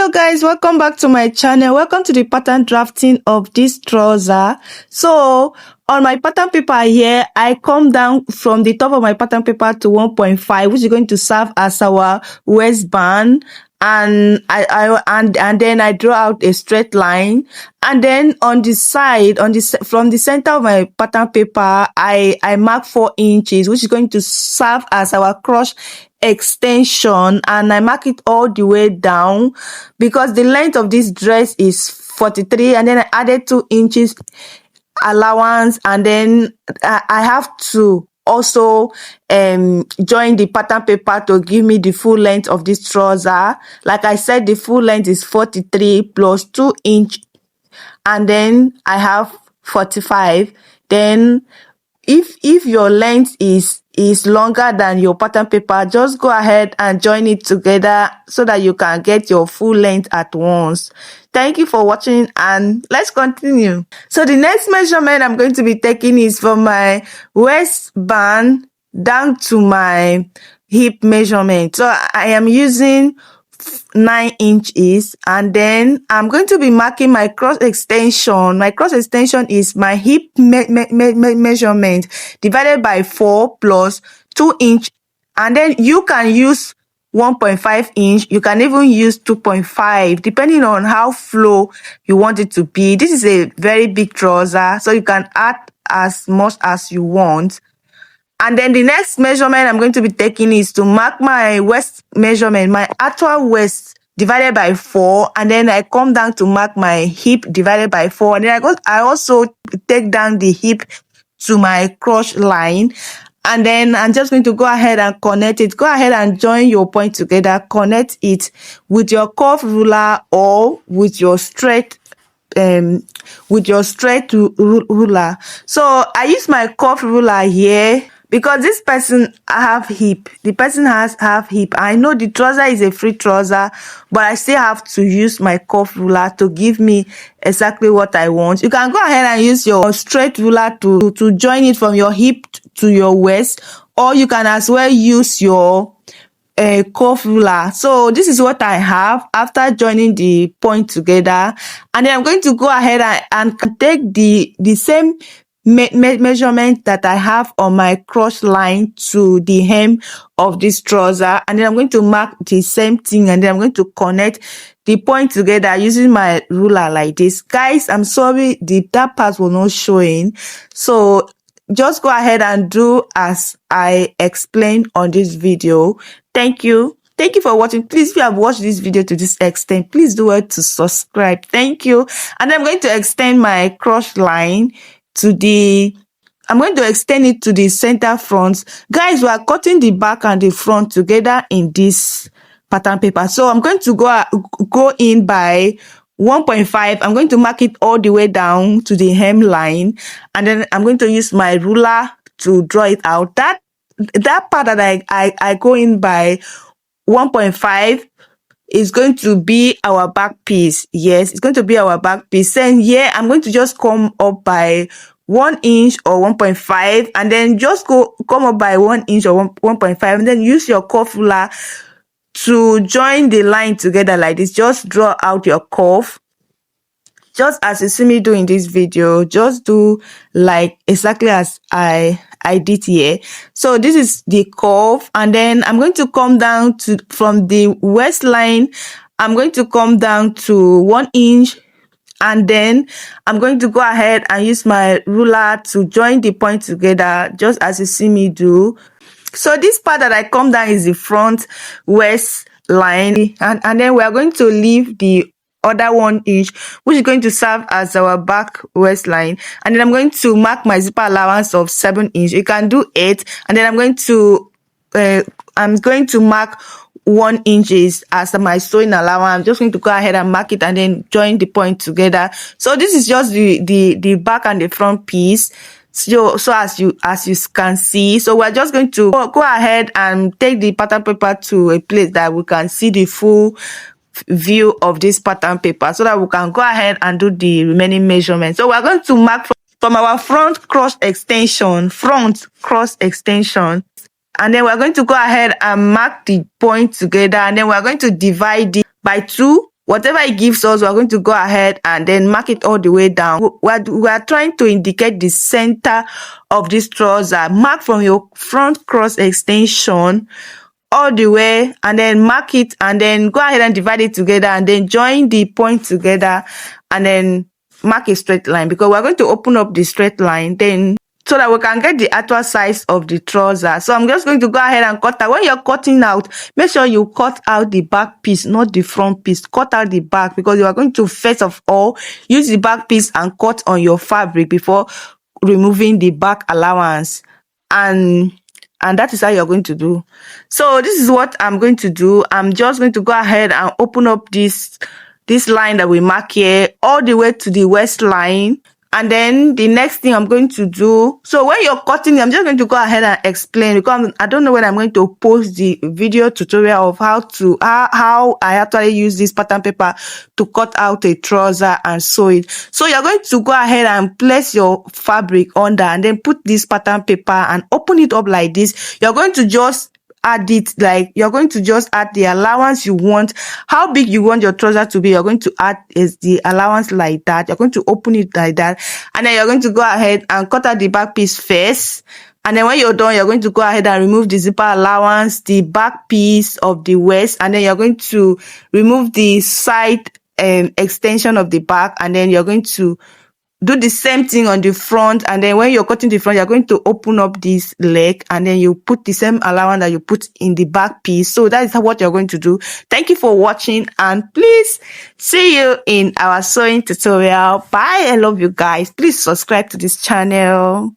Hello guys, welcome back to my channel. Welcome to the pattern drafting of this trouser. So on my pattern paper here, I come down from the top of my pattern paper to 1.5, which is going to serve as our waistband. And and then I draw out a straight line, and then on the side, from the center of my pattern paper, I mark 4 inches, which is going to serve as our cross extension, and I mark it all the way down because the length of this dress is 43, and then I added 2 inches allowance, and then I have to also join the pattern paper to give me the full length of this trouser. Like I said, the full length is 43 plus 2 inch, and then I have 45. Then if your length is longer than your pattern paper, just go ahead and join it together so that you can get your full length at once. Thank you for watching, and let's continue. So the next measurement I'm going to be taking is from my waistband down to my hip measurement. So I am using 9 inches, and then I'm going to be marking my cross extension. My cross extension is my hip measurement divided by 4 plus 2 inch, and then you can use 1.5 inch, you can even use 2.5 depending on how flow you want it to be. This is a very big trouser, so you can add as much as you want. And then the next measurement I'm going to be taking is to mark my waist measurement, my actual waist divided by 4, and then I come down to mark my hip divided by 4, and then I also take down the hip to my crotch line, and then I'm just going to go ahead and connect it. Go ahead and join your point together, connect it with your curved ruler or with your straight ruler. So I use my curved ruler here because this person the person has half hip. I know the trouser is a free trouser, but I still have to use my curved ruler to give me exactly what I want. You can go ahead and use your straight ruler to join it from your hip to your waist, or you can as well use your curved ruler. So this is what I have after joining the point together, and then I'm going to go ahead and take the same measurement that I have on my cross line to the hem of this trouser, and then I'm going to mark the same thing, and then I'm going to connect the point together using my ruler like this. Guys, I'm sorry that part was not showing, so just go ahead and do as I explained on this video. Thank you for watching. Please, if you have watched this video to this extent, please do it to subscribe. Thank you. And I'm going to extend my cross line I'm going to extend it to the center front. Guys, we are cutting the back and the front together in this pattern paper. So I'm going to go in by 1.5. I'm going to mark it all the way down to the hem line, and then I'm going to use my ruler to draw it out. That part that I go in by 1.5 is going to be our back piece. Yes, it's going to be our back piece. And here I'm going to just come up by 1 inch or 1.5, and then just come up by 1 inch or 1.5, and then use your curve ruler to join the line together like this. Just draw out your curve just as you see me do in this video. Just do like exactly as I did here. So this is the curve, and then I'm going to come down from the waistline. I'm going to come down to 1 inch, and then I'm going to go ahead and use my ruler to join the point together just as you see me do. So this part that I come down is the front waistline, and then we are going to leave the other 1 inch, which is going to serve as our back waistline, and then I'm going to mark my zipper allowance of 7 inch. You can do 8, and then I'm going to mark 1 inch as my sewing allowance. I'm just going to go ahead and mark it and then join the point together. So this is just the back and the front piece. So as you can see, so we're just going to go ahead and take the pattern paper to a place that we can see the full view of this pattern paper, so that we can go ahead and do the remaining measurements. So we're going to mark from our front cross extension, and then we're going to go ahead and mark the point together, and then we're going to divide it by 2 whatever it gives us, we're going to go ahead and then mark it all the way down. We are trying to indicate the center of this trouser. Mark from your front cross extension all the way, and then mark it, and then go ahead and divide it together, and then join the point together, and then mark a straight line, because we're going to open up the straight line then so that we can get the actual size of the trouser. So I'm just going to go ahead and cut out. When you're cutting out, make sure you cut out the back piece, not the front piece. Cut out the back, because you are going to first of all use the back piece and cut on your fabric before removing the back allowance, and that is how you're going to do. So this is what I'm going to do. I'm just going to go ahead and open up this line that we mark here all the way to the waistline. And then the next thing I'm going to do, so when you're cutting, I'm just going to go ahead and explain, because I don't know when I'm going to post the video tutorial of how I actually use this pattern paper to cut out a trouser and sew it. So you're going to go ahead and place your fabric under, and then put this pattern paper and open it up like this. You're going to just add it, like you're going to just add the allowance you want, how big you want your trouser to be. You're going to add is the allowance like that. You're going to open it like that, and then you're going to go ahead and cut out the back piece first. And then when you're done, you're going to go ahead and remove the zipper allowance, the back piece of the waist, and then you're going to remove the side extension of the back, and then you're going to do the same thing on the front. And then when you're cutting the front, you're going to open up this leg, and then you put the same allowance that you put in the back piece. So that is what you're going to do. Thank you for watching, and please see you in our sewing tutorial. Bye. I love you guys. Please subscribe to this channel.